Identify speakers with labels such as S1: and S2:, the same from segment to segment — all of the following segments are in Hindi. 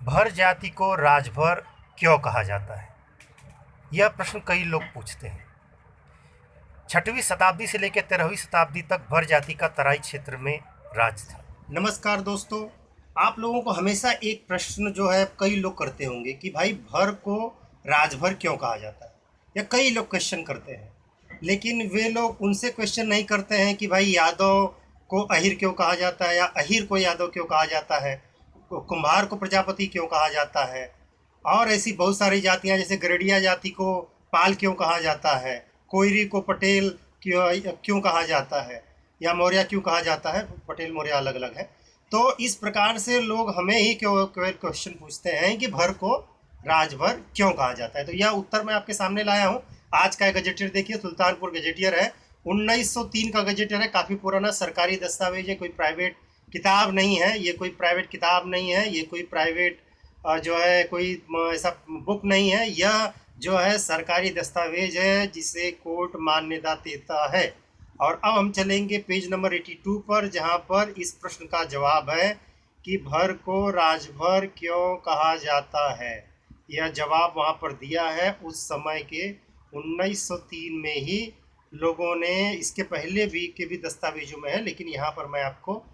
S1: भर जाति को राजभर क्यों कहा जाता है? यह प्रश्न कई लोग पूछते हैं। 6वीं शताब्दी से लेकर 13वीं शताब्दी तक भर जाति का तराई क्षेत्र में राज था।
S2: नमस्कार दोस्तों, आप लोगों को हमेशा एक प्रश्न जो है कई लोग करते होंगे कि भाई भर को राजभर क्यों कहा जाता है, या कई लोग क्वेश्चन करते हैं। लेकिन वे लोग उनसे क्वेश्चन नहीं करते हैं कि भाई यादव को अहिर क्यों कहा जाता है, या अहिर को यादव क्यों कहा जाता है, कुम्हार को प्रजापति क्यों कहा जाता है, और ऐसी बहुत सारी जातियां जैसे गरडिया जाति को पाल क्यों कहा जाता है, कोयरी को पटेल क्यों कहा जाता है, या मौर्य क्यों कहा जाता है। पटेल मौर्य अलग अलग है। तो इस प्रकार से लोग हमें ही क्यों क्वेश्चन पूछते हैं कि भर को राजभर क्यों कहा जाता है। तो यह उत्तर मैं आपके सामने लाया हूँ। आज का गजेटियर देखिए, सुल्तानपुर गजेटियर है, 1903 का गजेटियर है, काफ़ी पुराना सरकारी दस्तावेज है, कोई प्राइवेट किताब नहीं है। ये कोई प्राइवेट किताब नहीं है, ये कोई प्राइवेट जो है कोई ऐसा बुक नहीं है। यह जो है सरकारी दस्तावेज है जिसे कोर्ट मान्यता देता है। और अब हम चलेंगे पेज नंबर 82 पर, जहां पर इस प्रश्न का जवाब है कि भर को राजभर क्यों कहा जाता है। यह जवाब वहां पर दिया है उस समय के 1903 में ही लोगों ने। इसके पहले भी के भी दस्तावेजों में है, लेकिन यहाँ पर मैं आपको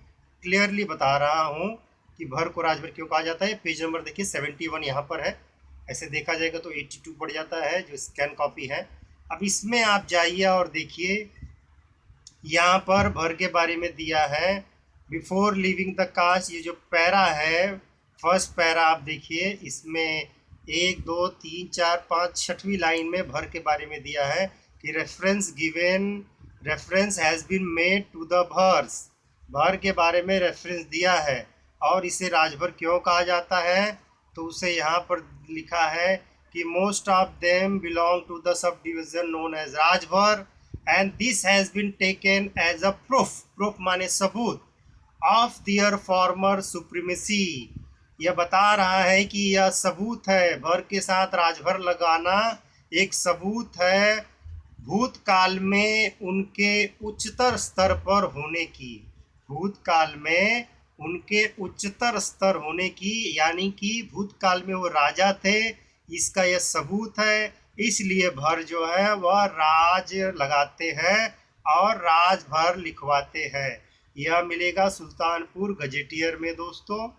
S2: क्लियरली बता रहा हूँ कि भर को राजभर क्यों कहा जाता है। पेज नंबर देखिए 71 यहाँ पर है। ऐसे देखा जाएगा तो 82 पड़ जाता है, जो स्कैन कॉपी है। अब इसमें आप जाइए और देखिए, यहाँ पर भर के बारे में दिया है बिफोर लिविंग द कास्ट। ये जो पैरा है, फर्स्ट पैरा आप देखिए, इसमें 1 2 3 4 5 6वीं लाइन में भर के बारे में दिया है कि reference has been made to the Bhars. Bhar के बारे में रेफरेंस दिया है। और इसे राजभर क्यों कहा जाता है, तो उसे यहाँ पर लिखा है कि most of them belong to the sub division known as Rajbhar and this has been taken as a proof माने सबूत of their former supremacy। यह बता रहा है कि यह सबूत है, भर के साथ राजभर लगाना एक सबूत है भूतकाल में उनके उच्चतर स्तर पर होने की। भूतकाल में उनके उच्चतर स्तर होने की, यानी कि भूतकाल में वो राजा थे, इसका यह सबूत है। इसलिए भर जो है वह राज लगाते हैं और राजभर लिखवाते हैं। यह मिलेगा सुल्तानपुर गजेटियर में दोस्तों,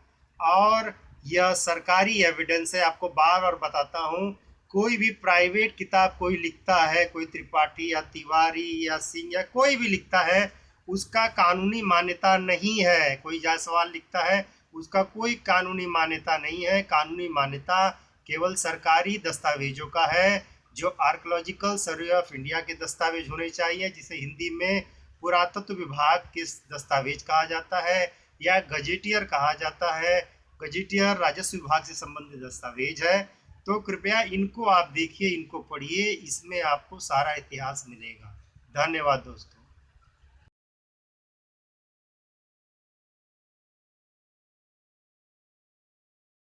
S2: और यह सरकारी एविडेंस है। आपको बार बार बताता हूँ, कोई भी प्राइवेट किताब कोई लिखता है, कोई त्रिपाठी या तिवारी या सिंह या कोई भी लिखता है, उसका कानूनी मान्यता नहीं है। कोई जायसवाल लिखता है, उसका कोई कानूनी मान्यता नहीं है। कानूनी मान्यता केवल सरकारी दस्तावेजों का है, जो आर्कोलॉजिकल सर्वे ऑफ इंडिया के दस्तावेज होने चाहिए, जिसे हिंदी में पुरातत्व विभाग के दस्तावेज कहा जाता है या गजेटियर कहा जाता है। गजेटियर राजस्व विभाग से संबंधित दस्तावेज है। तो कृपया इनको आप देखिए, इनको पढ़िए, इसमें आपको सारा इतिहास मिलेगा। धन्यवाद दोस्तों।